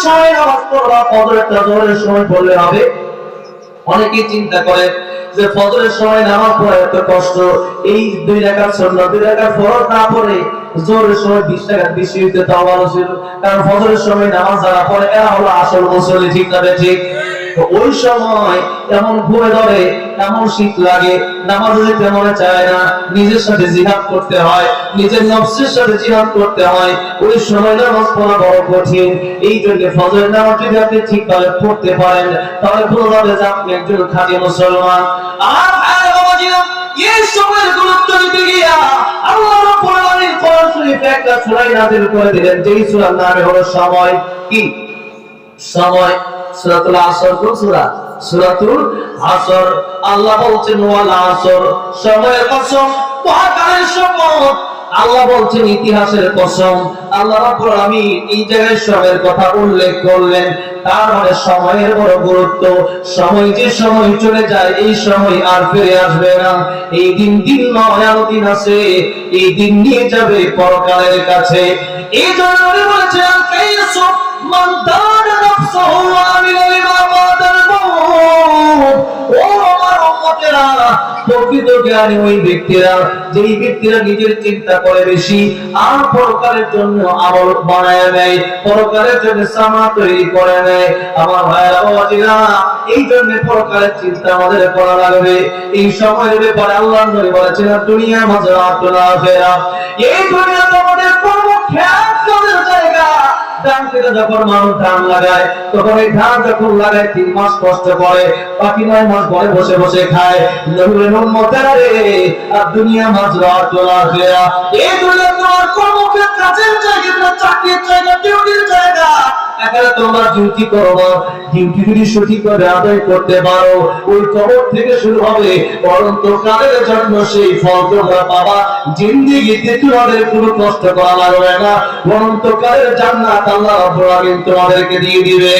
সময় নামাজ পড়বা, ফজরেরটা জোহরের সময় পড়লে হবে? অনেকেই চিন্তা করে যে ফজরের সময় নামাজ পড়া এত কষ্ট, এই 2 রাকাত সুন্নাত 2 রাকাত ফরজ না পড়ে জোহরের সময় 20 রাকাত বেশি হইতে তাও ভালো ছিল। কারণ ফজরের সময় নামাজ যারা পড়ে এরা হলো আসল মুসল্লি, ঠিক না ঠিক? তো ওই সময় এমন ঘুরে ধরে, এমন শীত লাগে, নামাজ পড়তে মনে চায় না, নিজের সাথে জিহাদ করতে হয়, নিজের নফসের সাথে জিহাদ করতে হয়। ওই সময় নামাজ পড়া বড় কঠিন। এই জন্য ফজরের নামাজ যদি আপনি ঠিকভাবে পড়তে পারেন তাহলে বোঝা যাবে যে আপনি একজন খাঁটি মুসলমান। আর ভাই বাবাজিরা, এই সময়ের গুরুত্ব দিতে গিয়া আল্লাহ রাব্বুল আলামিন কোরআন শরীফে একটা সূরা নাযিল করে দিলেন, যেই সূরার নাম হলো সময়। কি সময়? সূরাতুল আসর। কোন সূরা? সূরাতুল আসর। আল্লাহ বলছেন ওয়াল আসর, সময়ের কসম, মহাকালের শপথ। আল্লাহ বলছেন ইতিহাসের কসম। আল্লাহ রাব্বুল আলামিন এই জায়গায় সময়ের কথা উল্লেখ করলেন, তার মানে সময়ের বড় গুরুত্ব। সময় যে সময় চলে যায়, এই সময় আর ফিরে আসবে না। এই দিন দিন নয়, আরো দিন আছে, এই দিন নিয়ে যাবে পরকালের কাছে। এই জন্য বলেছেন কাইসু মান দানা নাফসুহু ওয়া আমিলা লিমা বাদাল মাউত। ও আমার উম্মতেরা, প্রকৃত জ্ঞানী ওই ব্যক্তিরা, যেই ব্যক্তিরা নিজের চিন্তা করে বেশি আর পরকালের জন্য আমল বানায় নেয়, পরকালের জন্য সামা তৈরি করে নেয়। আমার ভাইরা বাবাজিরা, এই জন্য পরকালের চিন্তা আমাদের করা লাগবে। এই সময়ের ব্যাপারে আল্লাহর নবী বলেছেন দুনিয়া মাযরাতুল আখিরা, এই দুনিয়া আমাদের কর্মক্ষেত্রের জায়গা। ধান থেকে যখন মানুষ ধান লাগায়, তখন এই ধান যখন লাগায় 3 মাস কষ্ট করে, বাকি 9 মাস ঘরে বসে বসে খায়। নবীর উম্মতেরা রে, আর দুনিয়া মাযরাতুল আখিরা, এই দুনিয়া তোমার কর্মক্ষেত্র, কাজের জায়গা, চাকরির জায়গা, ডিউটির জায়গা। এখানে তোমরা ডিউটি করো না, ডিউটি যদি সঠিকভাবে আদায় করতে পারো, ওই কবর থেকে শুরু হবে অনন্তকালের জন্য সেই ফল তোমরা পাবা। জিন্দেগিতে তোমাদের কোনো কষ্ট করা লাগবে না, অনন্তকালের জান্নাত আল্লাহ রাব্বুল আলামিন তোমাদেরকে দিয়ে দিবে।